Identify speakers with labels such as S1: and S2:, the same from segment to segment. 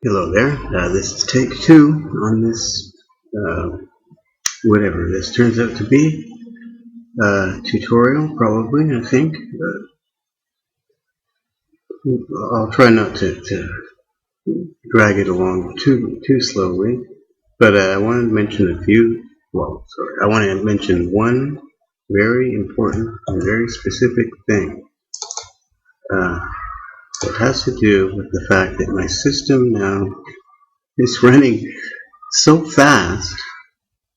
S1: Hello there. This is take two on this, whatever this turns out to be. Tutorial, probably, I think. I'll try not to drag it along too slowly. But I want to mention I want to mention one very important and very specific thing. It has to do with the fact that my system now is running so fast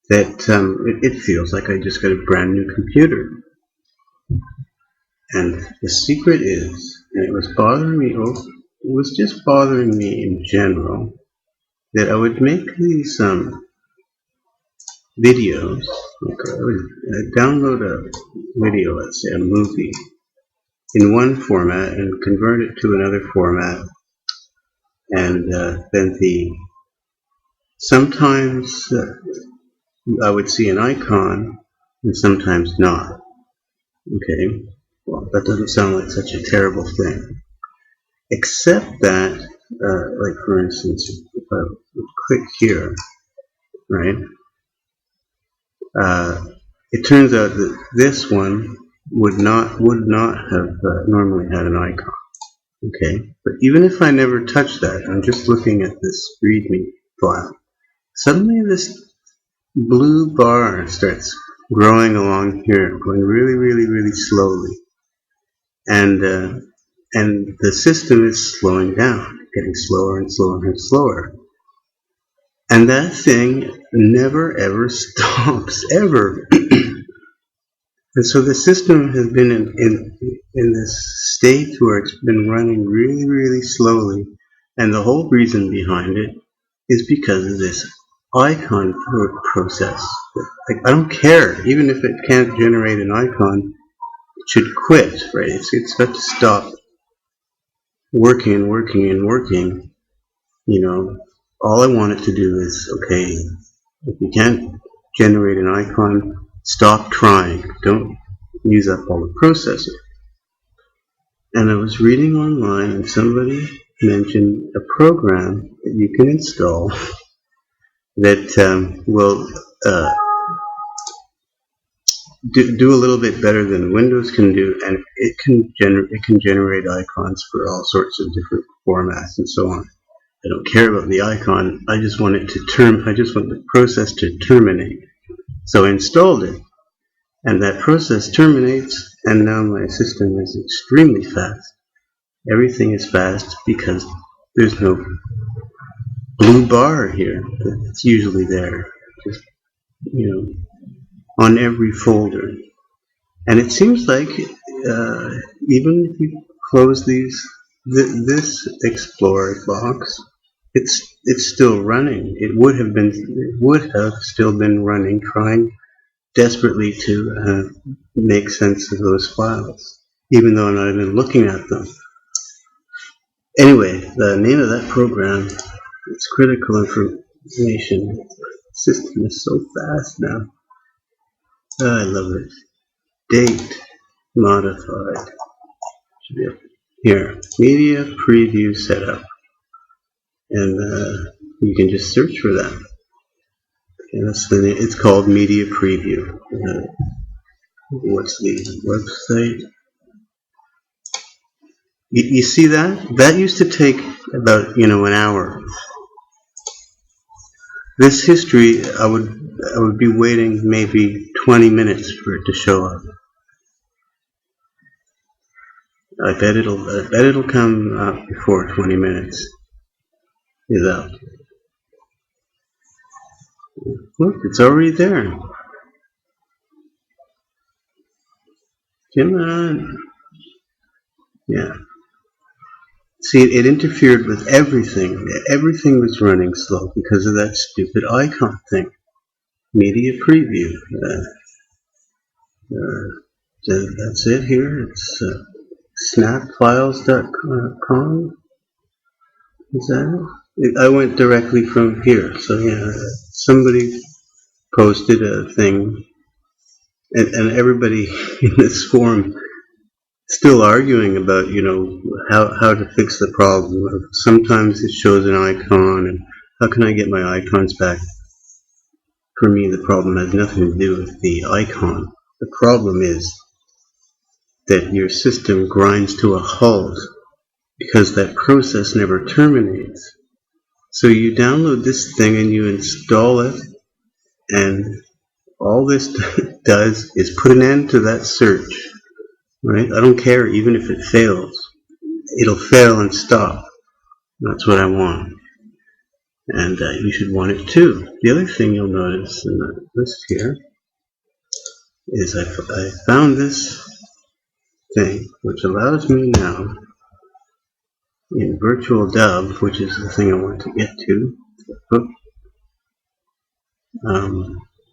S1: that it feels like I just got a brand new computer. And the secret is, and it was just bothering me in general, that I would make these videos, like I would download a video, let's say a movie, in one format and convert it to another format, and then sometimes I would see an icon and sometimes not. Okay, well, that doesn't sound like such a terrible thing. Except that, like for instance, if I would click here, right, it turns out that this one would not have normally had an icon. Okay, but even if I never touch that, I'm just looking at this README file. Suddenly this blue bar starts growing along here, going really, really, really slowly, and the system is slowing down, getting slower and slower and slower. And that thing never ever stops, ever. And so the system has been in this state where it's been running really, really slowly. And the whole reason behind it is because of this icon process. Like, I don't care, even if it can't generate an icon, it should quit, right? It's got to stop working and working and working. You know, all I want it to do is, okay, if you can't generate an icon, stop trying. Don't use up all the processor. And I was reading online and somebody mentioned a program that you can install that will do a little bit better than Windows can do, and it can generate icons for all sorts of different formats and so on. I don't care about the icon. I just want the process to terminate. So I installed it, and that process terminates, and now my system is extremely fast. Everything is fast because there's no blue bar here that's usually there, just, on every folder. And it seems like even if you close this Explorer box, it's still running. It would have still been running, trying desperately to make sense of those files, even though I'm not even looking at them. Anyway, the name of that program, it's critical information. The system is so fast now. Oh, I love it. Date modified. Should be up here. Media preview setup. And you can just search for that. Okay, that's the name. It's called Media Preview. What's the website? You see that? That used to take about an hour. This history, I would be waiting maybe 20 minutes for it to show up. I bet it'll come up before 20 minutes is up. Look, it's already there. Come on. Yeah. See, it interfered with everything. Everything was running slow because of that stupid icon thing. Media preview. That's it here. It's snapfiles.com. Is that it? I went directly from here. So yeah, somebody posted a thing, and everybody in this forum still arguing about, how to fix the problem. Sometimes it shows an icon, and how can I get my icons back? For me, the problem has nothing to do with the icon. The problem is that your system grinds to a halt because that process never terminates. So you download this thing and you install it, and all this does is put an end to that search, right? I don't care even if it fails. It'll fail and stop. That's what I want. And you should want it too. The other thing you'll notice in the list here is I found this thing, which allows me now in virtual dub, which is the thing I want to get to,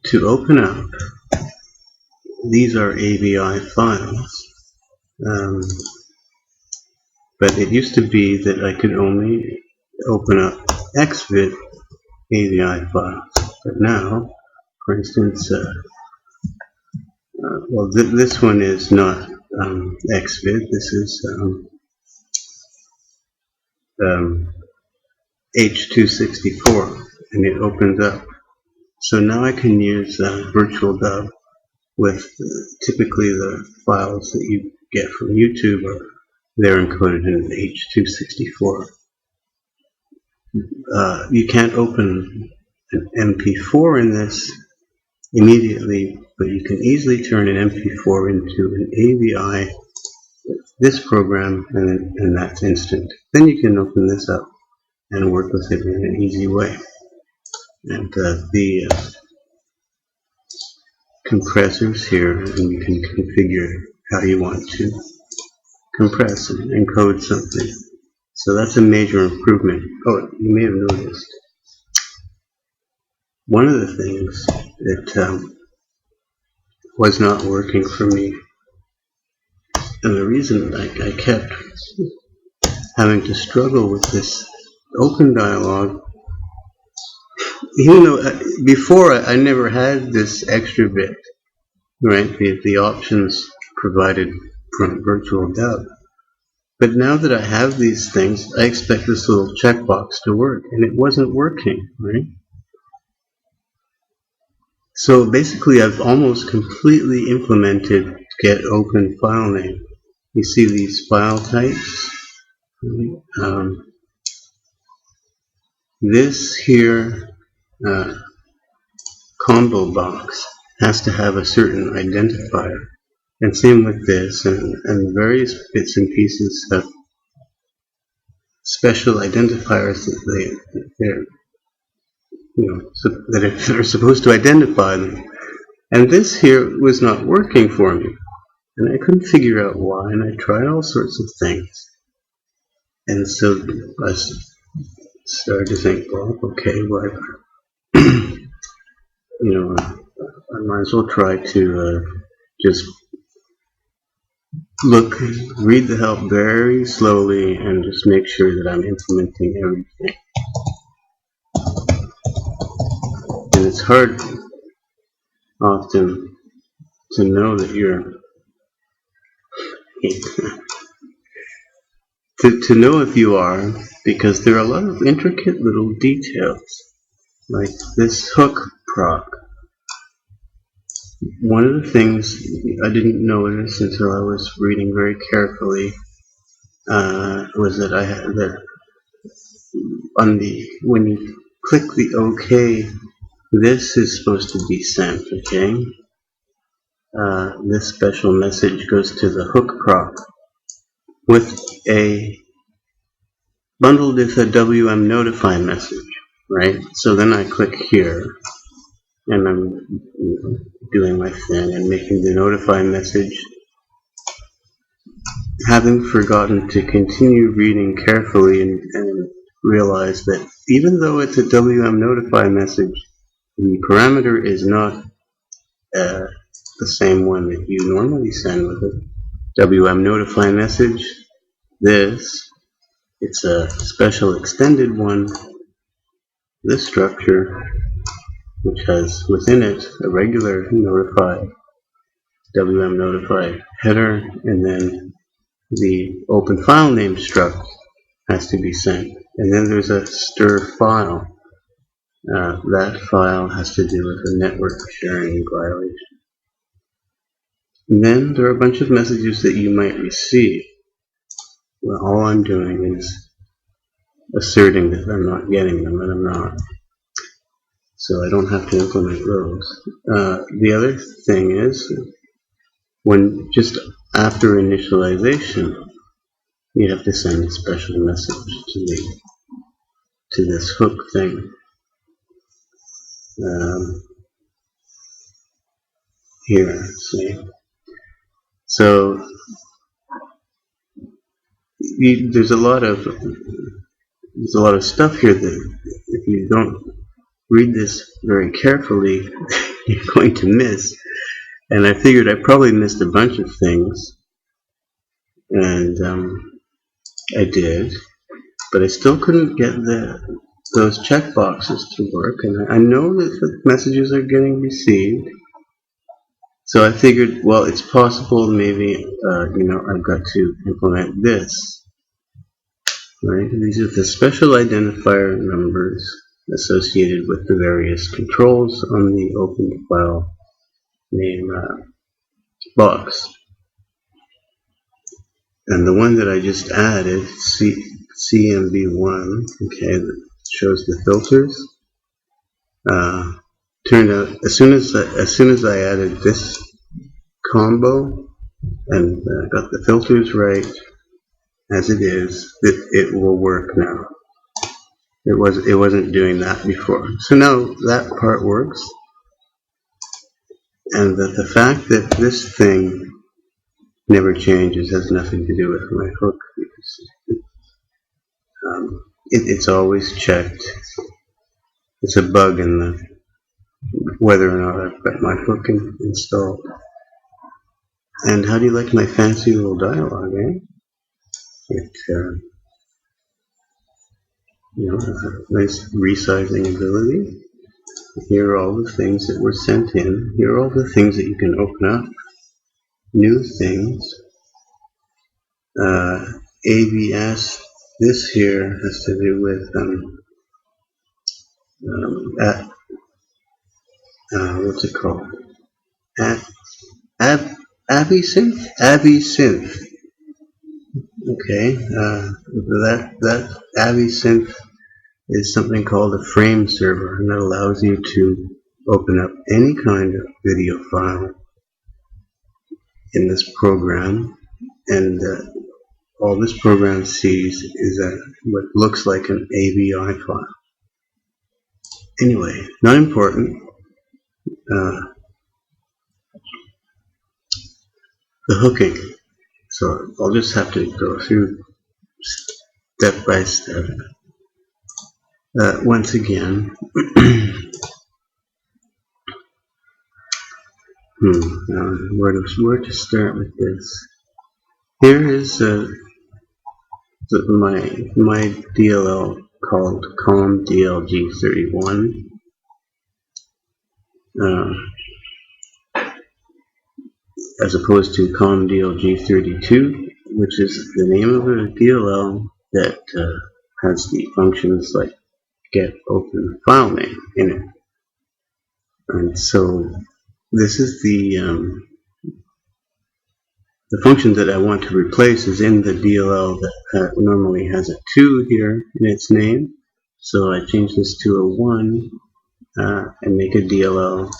S1: to open up. These are AVI files, but it used to be that I could only open up XVID AVI files, but now, for instance, this one is not XVID. This is H264, and it opens up. So now I can use virtual dub with typically the files that you get from YouTube, or they're encoded in H264. You can't open an MP4 in this immediately, but you can easily turn an MP4 into an AVI with this program, and that's instant. Then you can open this up and work with it in an easy way. And the compressors here, and you can configure how you want to compress and encode something. So that's a major improvement. Oh, you may have noticed one of the things that was not working for me, and the reason I kept having to struggle with this open dialog, even though before I never had this extra bit, right, the options provided from virtual dub. But now that I have these things, I expect this little checkbox to work, and it wasn't working, right? So basically I've almost completely implemented get open file name. You see these file types? This here combo box has to have a certain identifier. And same with this, and various bits and pieces have special identifiers that are supposed to identify them. And this here was not working for me, and I couldn't figure out why, and I tried all sorts of things. And so I started to think, well, okay, I might as well try to just read the help very slowly, and just make sure that I'm implementing everything. And it's hard often to know that you're to know if you are, because there are a lot of intricate little details, like this hook proc. One of the things I didn't notice until I was reading very carefully was that when you click the OK, this is supposed to be sent. Okay, this special message goes to the hook proc with a bundled with a WM notify message, right? So then I click here, and I'm doing my thing and making the notify message, having forgotten to continue reading carefully and realize that even though it's a WM notify message, the parameter is not the same one that you normally send with a WM notify message. It's a special extended one, this structure, which has within it a regular WM notify header, and then the open file name struct has to be sent. And then there's a stir file. That file has to do with a network sharing violation. And then there are a bunch of messages that you might receive. Well, all I'm doing is asserting that I'm not getting them, and I'm not. So I don't have to implement those. The other thing is, when just after initialization, you have to send a special message to this hook thing. Here, see. So there's a lot of stuff here that if you don't read this very carefully, you're going to miss. And I figured I probably missed a bunch of things, and I did, but I still couldn't get those checkboxes to work. And I know that the messages are getting received. So I figured, well, it's possible maybe, I've got to implement this. Right? These are the special identifier numbers associated with the various controls on the open file name box. And the one that I just added, CMB1, okay, that shows the filters. Turned out as soon as I added this combo and got the filters right as it is, it will work now. It wasn't doing that before. So now that part works, and that the fact that this thing never changes has nothing to do with my hook. It's always checked. It's a bug in whether or not I've got my hook installed. And how do you like my fancy little dialogue, eh? It has a nice resizing ability. Here are all the things that were sent in. Here are all the things that you can open up. New things. ABS. This here has to do with what's it called? Absynth. Absynth. Okay. That Absynth is something called a frame server, and that allows you to open up any kind of video file in this program, and all this program sees is what looks like an AVI file. Anyway, not important. The hooking. So I'll just have to go through step by step. Once again, where to start with this? Here is my DLL called COMDLG31. As opposed to COMDLG32, which is the name of a DLL that has the functions like get open file name in it. And so this is the function that I want to replace is in the DLL that normally has a 2 here in its name. So I change this to a 1 and make a DLL.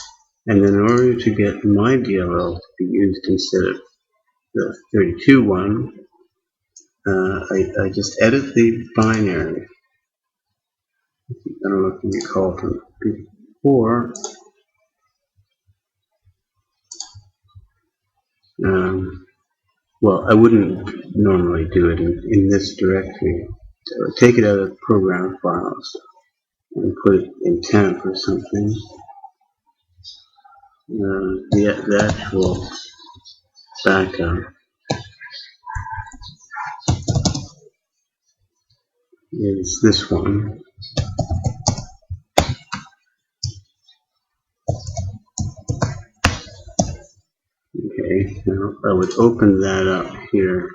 S1: And then in order to get my DLL to be used instead of the 32 one, I just edit the binary. I don't know if you recall from before. Well, I wouldn't normally do it in this directory. So I would take it out of program files and put it in temp or something. The actual backup is this one. Okay, now I would open that up here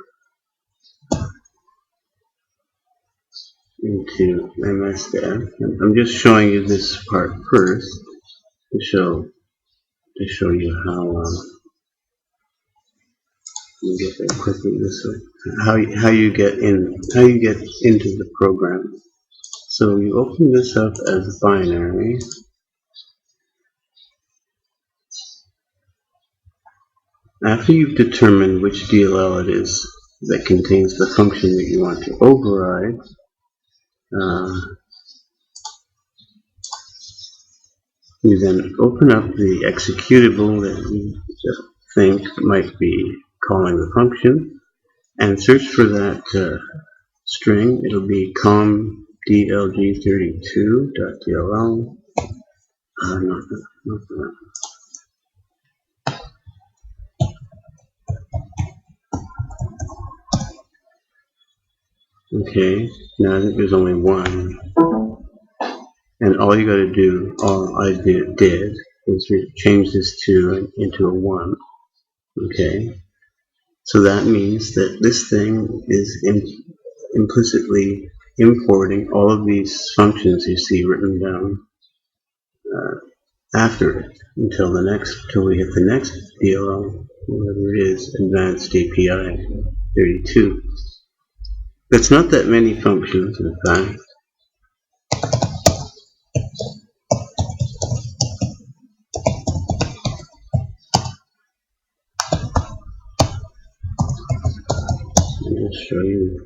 S1: into MSDev. I'm just showing you this part first to show you how you get there quickly this way. How you get into the program. So you open this up as binary. After you've determined which DLL it is that contains the function that you want to override, you then open up the executable that you think might be calling the function and search for that string. It'll be comdlg32.dll. Not that. Okay, now I think there's only one. And all you gotta do, all I did was change this into a 1. Okay, so that means that this thing is implicitly importing all of these functions you see written down after it until we hit the next DLL, whatever it is, advanced API 32. That's not that many functions, in fact. I'll just show you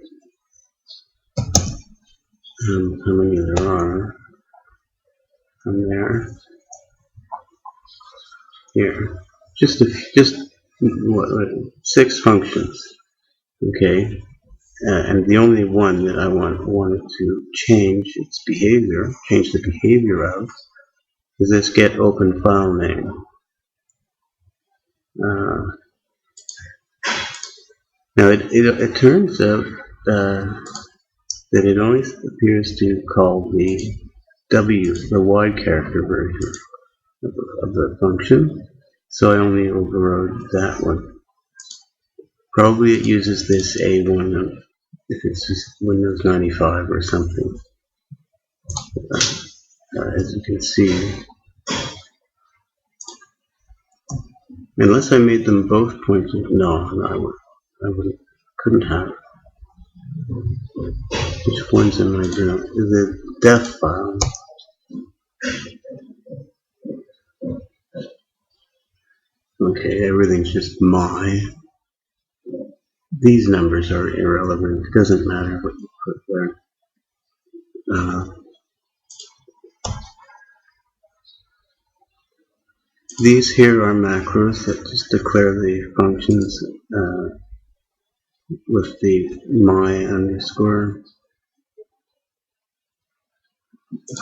S1: how many there are from there. Here, just 6 functions. Okay, and the only one that I wanted to change its behavior, change the behavior of, is this get open file name. Now it turns out that it only appears to call the the wide character version of the function, so I only overrode that one. Probably it uses this A1 if it's just Windows 95 or something. As you can see, unless I made them both pointing, no, couldn't have. Which ones am I doing? The def file. Okay, everything's just my. These numbers are irrelevant. It doesn't matter what you put there. These here are macros that just declare the functions with the my underscore.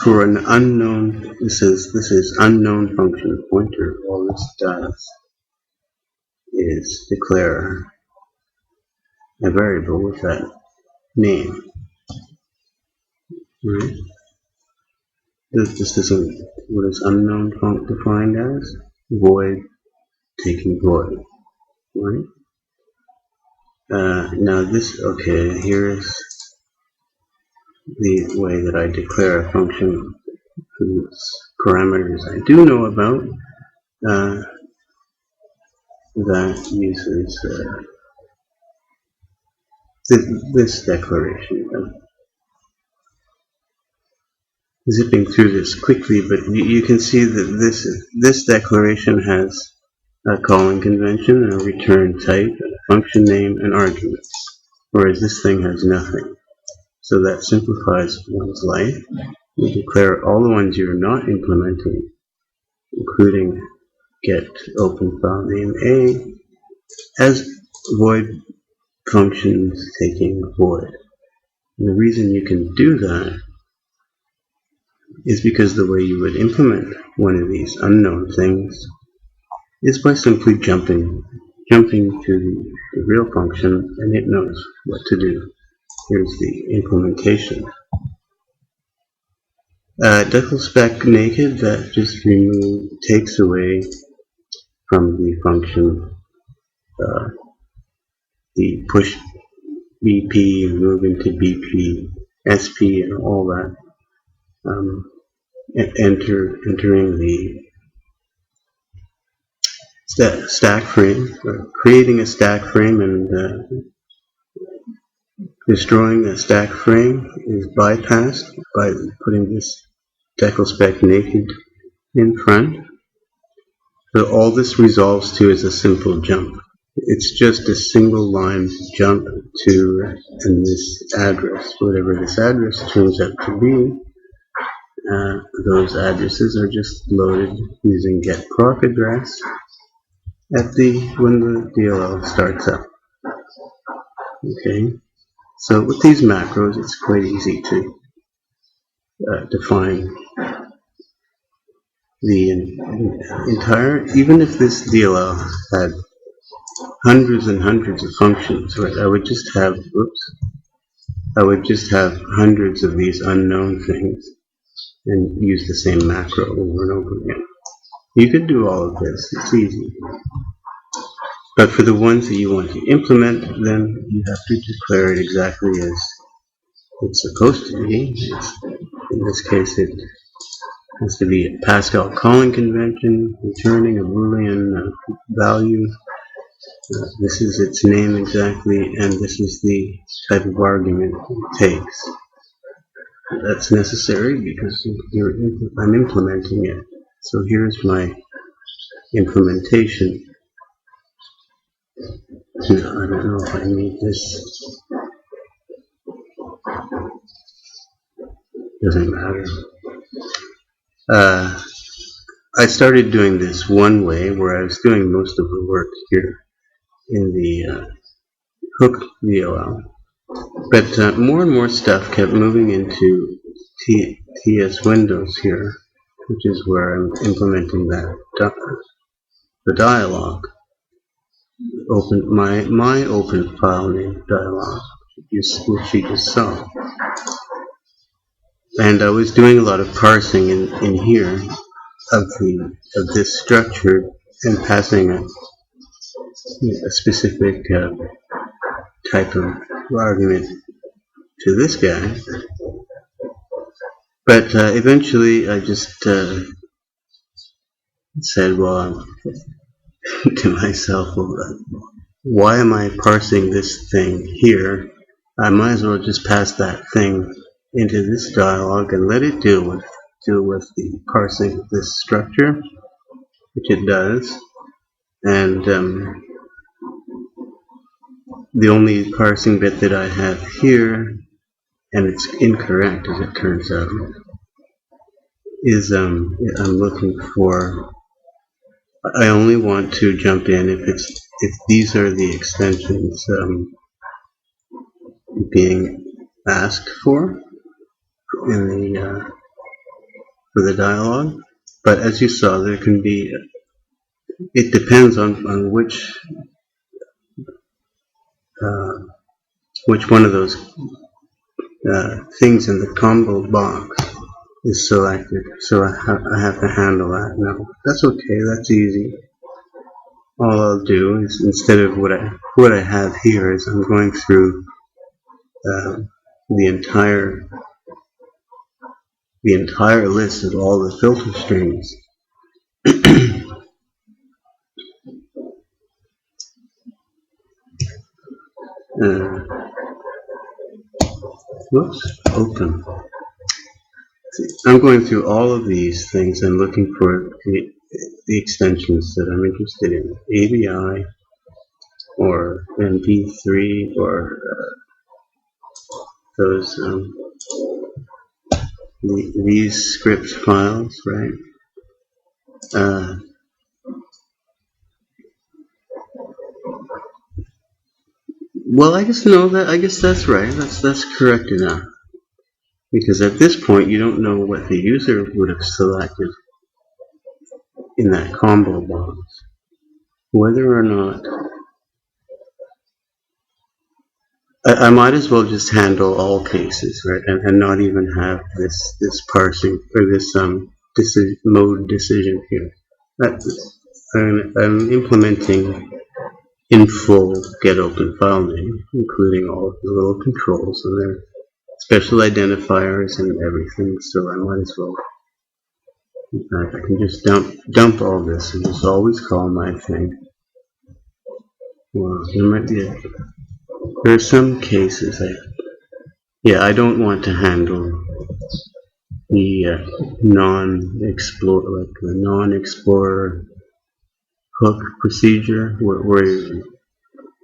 S1: For an unknown, this is unknown function pointer. All this does is declare a variable with that name. Right? This isn't what is unknown defined as void taking void. Right? Now this, okay, here's the way that I declare a function whose parameters I do know about. That uses this declaration. Zipping through this quickly, but you can see that this declaration has a calling convention, a return type, a function name, and arguments, whereas this thing has nothing. So that simplifies one's life. You declare all the ones you're not implementing, including get open file name A, as void functions taking void. And the reason you can do that is because the way you would implement one of these unknown things is by simply jumping to the real function, and it knows what to do. Here's the implementation. Decl spec naked, that just takes away from the function the push BP, move into BP SP and all that. Entering the stack frame, creating a stack frame and destroying a stack frame is bypassed by putting this decal spec naked in front. So all this resolves to is a simple jump. It's just a single line jump to this address, whatever this address turns out to be. Those addresses are just loaded using get proc address when the DLL starts up. Okay, so with these macros, it's quite easy to define the entire. Even if this DLL had hundreds and hundreds of functions, right? I would just have hundreds of these unknown things and use the same macro over and over again. You could do all of this, it's easy. But for the ones that you want to implement, then you have to declare it exactly as it's supposed to be. In this case, it has to be a Pascal calling convention, returning a Boolean value. This is its name exactly, and this is the type of argument it takes. That's necessary because I'm implementing it. So here's my implementation. No, I don't know if I need this. Doesn't matter. I started doing this one way where I was doing most of the work here in the hook DLL. But more and more stuff kept moving into TS Windows here, which is where I'm implementing the dialog. Open my open file name dialog, which you just saw. And I was doing a lot of parsing in here of this structure and passing a specific type of argument to this guy. But eventually I just said, well, to myself, well, why am I parsing this thing here? I might as well just pass that thing into this dialog and let it deal with the parsing of this structure, which it does. And the only parsing bit that I have here, and it's incorrect as it turns out, is I'm looking for. I only want to jump in if these are the extensions being asked for in the for the dialog. But as you saw, there can be. It depends on which one of those things in the combo box is selected. So I have to handle that. No, that's okay. That's easy. All I'll do is, instead of what I have here, is I'm going through the entire list of all the filter strings. Whoops, open. I'm going through all of these things and looking for the extensions that I'm interested in. ABI or MP3 or those these script files, right? Well, I guess that's right. That's correct enough. Because at this point, you don't know what the user would have selected in that combo box. Whether or not I might as well just handle all cases, right, and not even have this parsing or this mode decision here. I'm implementing in full get open file name, including all of the little controls in there. special identifiers and everything, so I might as well. In fact, I can just dump all this and just always call my thing. Well, there are some cases I don't want to handle the non-explorer hook procedure where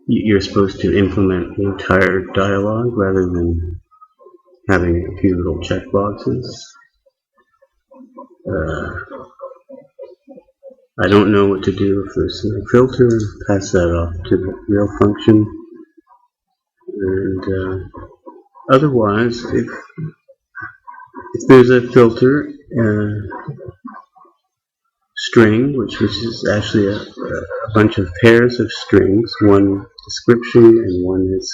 S1: you're supposed to implement the entire dialogue rather than having a few little checkboxes. I don't know what to do if there's no filter. Pass that off to the real function. And otherwise, if there's a filter string, which is actually a bunch of pairs of strings, one description and one is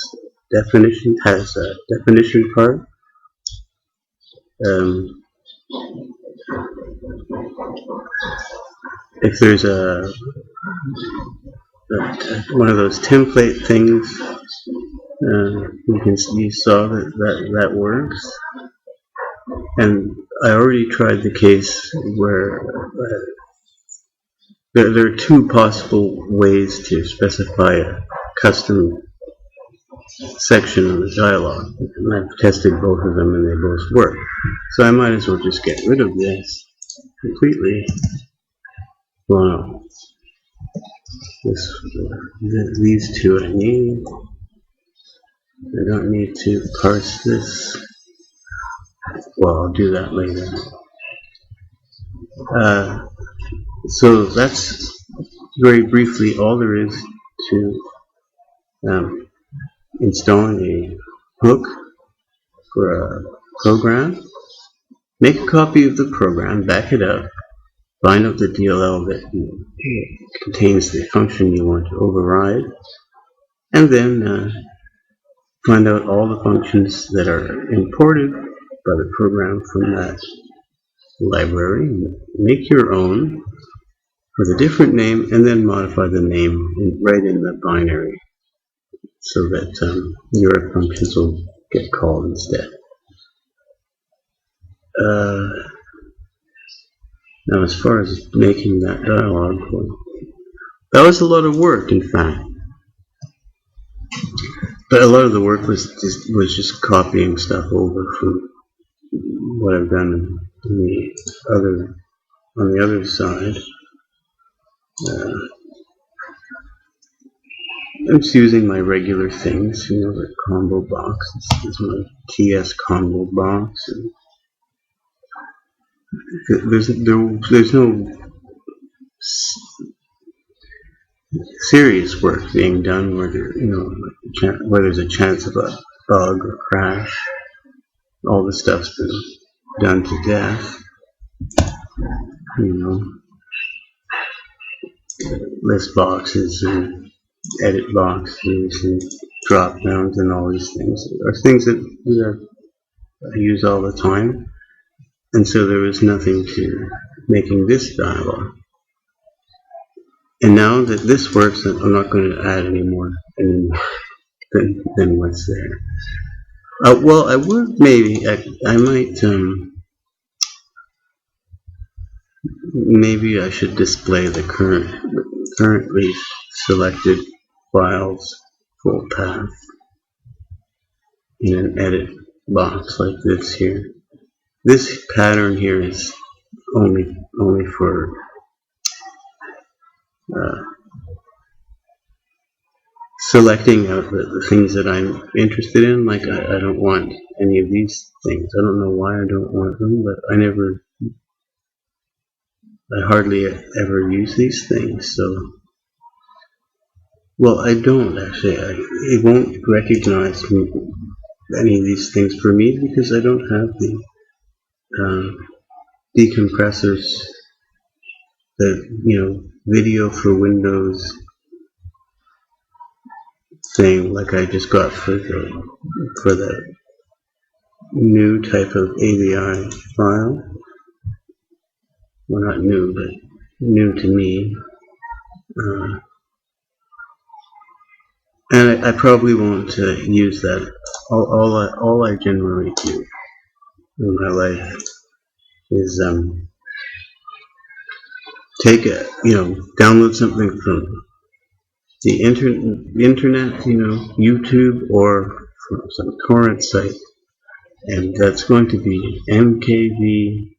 S1: definition, has a definition part. If there's one of those template things, you saw that works. And I already tried the case where there are two possible ways to specify a custom section of the dialogue, and I've tested both of them and they both work. So I might as well just get rid of this completely. Well, no. These two I need. I don't need to parse this. Well, I'll do that later. So that's very briefly all there is to installing a hook for a program. Make a copy of the program, back it up, find out the DLL that contains the function you want to override, and then find out all the functions that are imported by the program from that library. Make your own with a different name, and then modify the name right in the binary so that your functions will get called instead. Now, as far as making that dialogue, that was a lot of work, in fact. But a lot of the work was just copying stuff over from what I've done on the other side. I'm just using my regular things, the combo box. This is my TS combo box. And there's no serious work being done where there's a chance of a bug or crash. All the stuff's been done to death. List boxes and edit boxes and drop downs and all these things are things that I use all the time. And so there was nothing to making this dialogue. And now that this works, I'm not going to add any more than what's there. Well, I would maybe, I might, maybe I should display the currently selected files full path in an edit box like this here. This pattern here is only for selecting out the things that I'm interested in. Like I don't want any of these things. I don't know why I don't want them, but I hardly ever use these things. So, well, I don't actually. It won't recognize any of these things for me because I don't have the decompressors, the video for Windows thing like I just got for the new type of AVI file. Well, not new, but new to me. And I probably won't use that. All I generally do in my life is take a, download something from the internet, YouTube or from some torrent site, and that's going to be MKV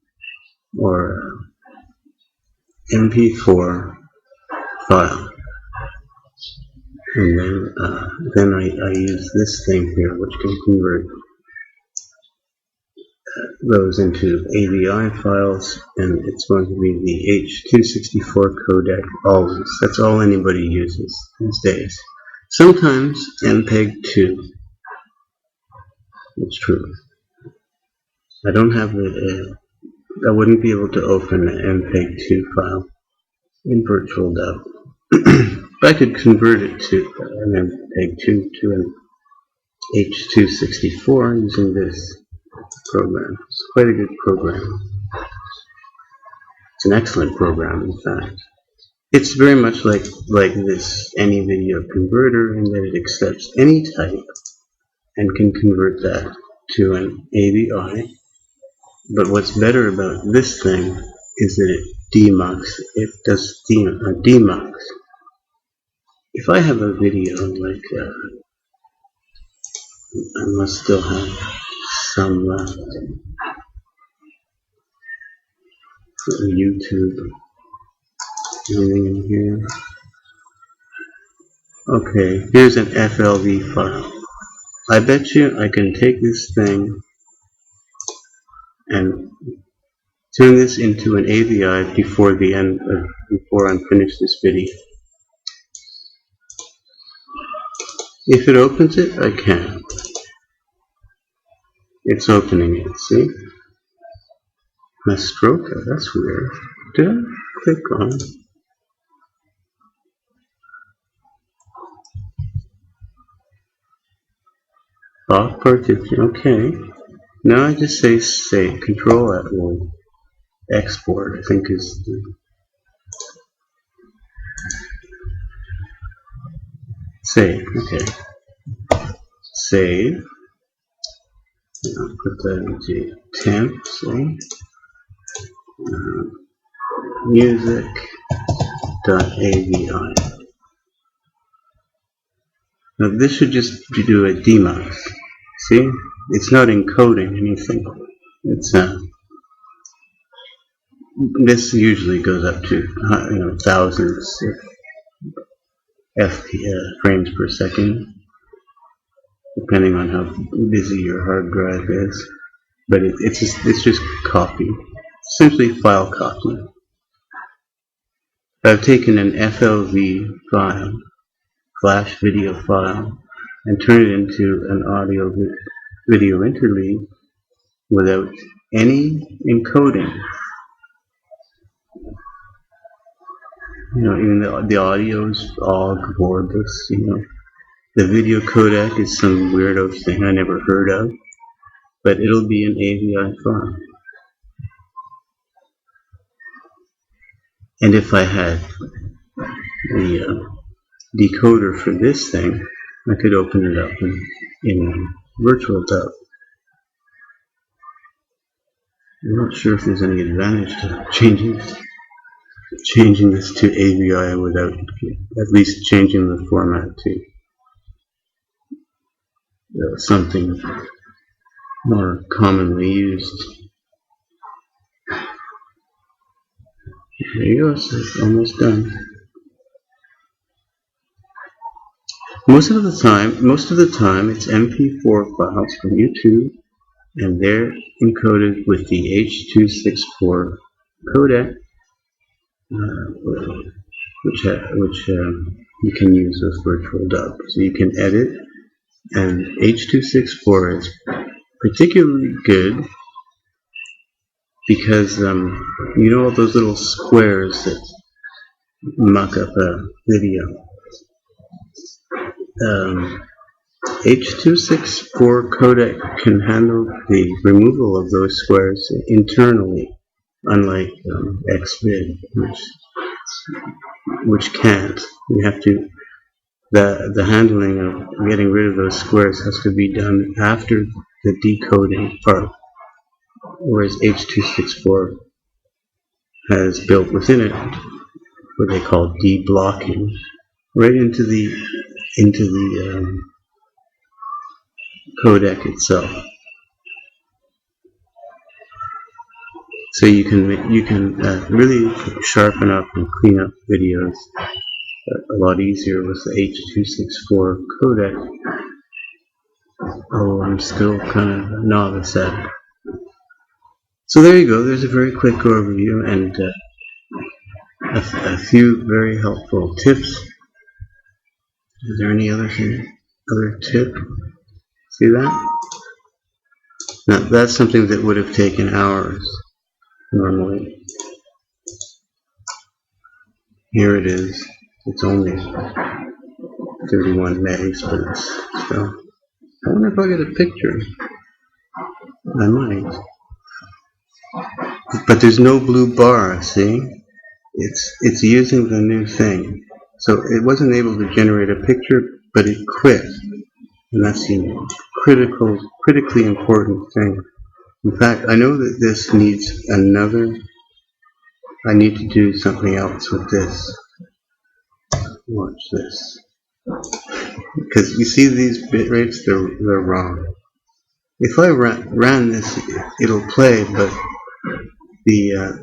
S1: or MP4 file, and then I use this thing here, which can convert those into AVI files, and it's going to be the H.264 codec always. That's all anybody uses these days. Sometimes MPEG-2. It's true. I don't have I wouldn't be able to open an MPEG-2 file in Virtual Dub. But I could convert it to an MPEG-2 to an H.264 using this program. It's quite a good program. It's an excellent program, in fact. It's very much like this any video converter in that it accepts any type and can convert that to an AVI. But what's better about this thing is that it demugs. It does demugs. If I have a video like I must still have some left from YouTube. Anything in here? Okay, here's an FLV file. I bet you I can take this thing and turn this into an AVI before I'm finished this video. If it opens it, I can. It's opening it, see? My stroke, that's weird. Did I click on? Off partition, okay. Now I just say save, Control that will export, I think is the save, okay. Save. I'll put that into temp, see? Music.avi. Now this should just do a demux. See? It's not encoding anything. It's this usually goes up to thousands of frames per second, depending on how busy your hard drive is. But it's just copy, essentially file copy. I've taken an FLV file, flash video file, and turned it into an audio video interleave without any encoding. Even the audio is all gorgeous. The video codec is some weirdo thing I never heard of, but it'll be an AVI file. And if I had the decoder for this thing, I could open it up in Virtual Dub. I'm not sure if there's any advantage to changing this to AVI without at least changing the format to something more commonly used. There you go, so it's almost done. Most of the time it's MP4 files from YouTube, and they're encoded with the H.264 codec, which you can use with Virtual Dub. So you can edit, and H.264 is particularly good because all those little squares that muck up a video. H.264 codec can handle the removal of those squares internally, unlike Xvid, which can't. You have to the handling of getting rid of those squares has to be done after the decoding part, whereas H.264 has built within it what they call deblocking, right into the codec itself. So you can really sharpen up and clean up videos a lot easier with the H.264 codec. Oh, I'm still kind of a novice at it. So there you go. There's a very quick overview and a few very helpful tips. Is there any other tip? See that? Now that's something that would have taken hours normally. Here it is. It's only 31 megs, but it's still. I wonder if I get a picture. I might. But there's no blue bar, see? It's using the new thing. So it wasn't able to generate a picture, but it quit. And that's the critically important thing. In fact, I know that this needs I need to do something else with this. Watch this. Because you see these bit rates, they're wrong. If I ran this, it'll play, but the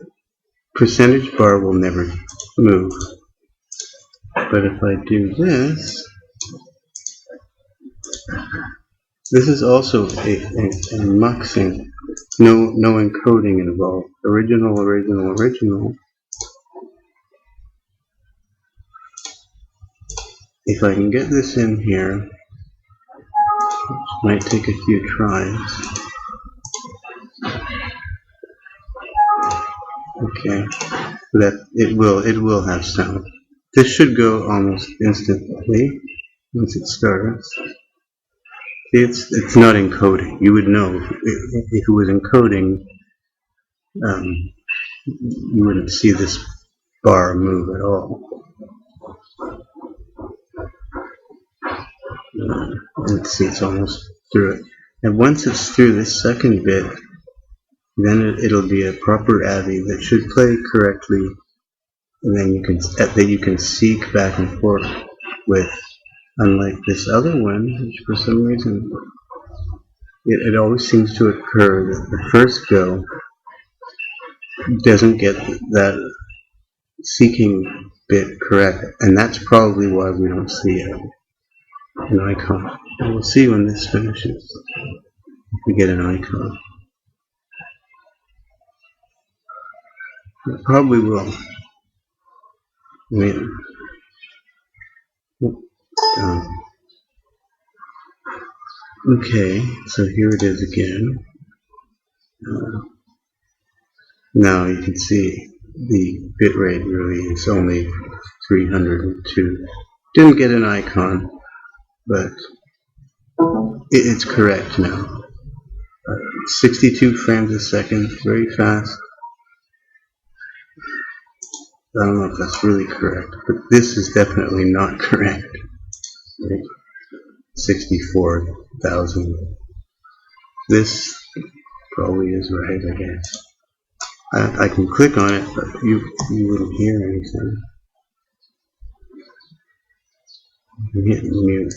S1: percentage bar will never move. But if I do this is also a muxing. No encoding involved. Original. If I can get this in here, which might take a few tries. Okay, that it will have sound. This should go almost instantly once it starts. See, it's not encoding. You would know if it was encoding. You wouldn't see this bar move at all. Let's see, it's almost through it. And once it's through this second bit, then it'll be a proper AVI that should play correctly, and then you can seek back and forth with. Unlike this other one, which for some reason it always seems to occur that the first go doesn't get that seeking bit correct, and that's probably why we don't see an icon. And we'll see when this finishes if we get an icon. It probably will. Okay, so here it is again. Now you can see the bitrate really is only 302. Didn't get an icon, but it's correct now. 62 frames a second, very fast. I don't know if that's really correct, but this is definitely not correct. Right? 64,000. This probably is right, I guess. I can click on it, but you wouldn't hear anything. You can hit mute.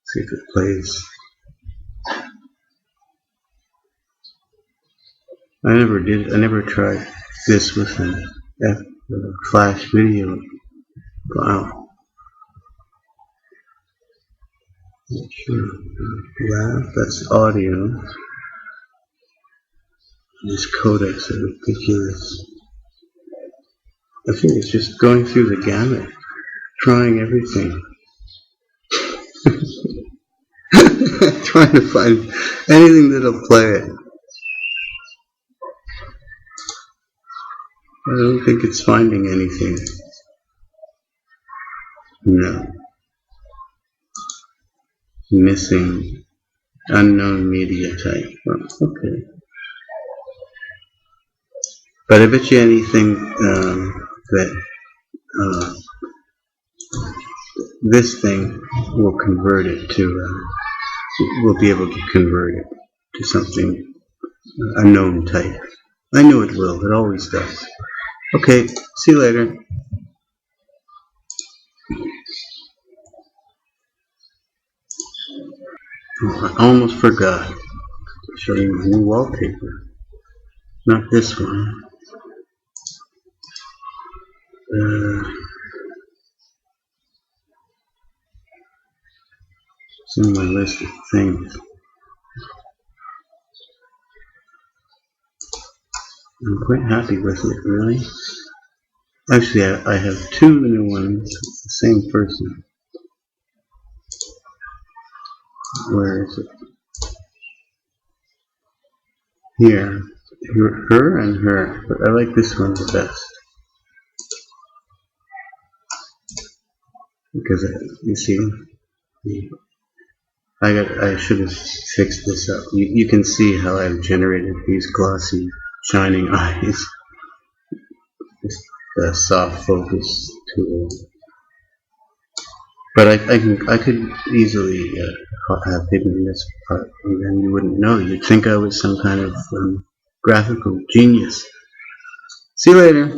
S1: See if it plays. I never tried this with a flash video. Wow. Not sure. Yeah, that's audio. These codecs are ridiculous. I think it's just going through the gamut, trying everything. Trying to find anything that'll play it. I don't think it's finding anything. No. Missing. Unknown media type. Well, okay. But I bet you anything that this thing will convert it to, we'll be able to convert it to something, a known type. I know it will, it always does. Okay, see you later. Oh, I almost forgot to show you my new wallpaper. Not this one. It's in my list of things. I'm quite happy with it, really. Actually, I have two new ones. It's the same person. Where is it? Here. Her and her. But I like this one the best. Because, you see, I should have fixed this up. You can see how I've generated these glossy, shining eyes. Just a soft focus tool. But I could easily have hidden this part, and then you wouldn't know. You'd think I was some kind of graphical genius. See you later.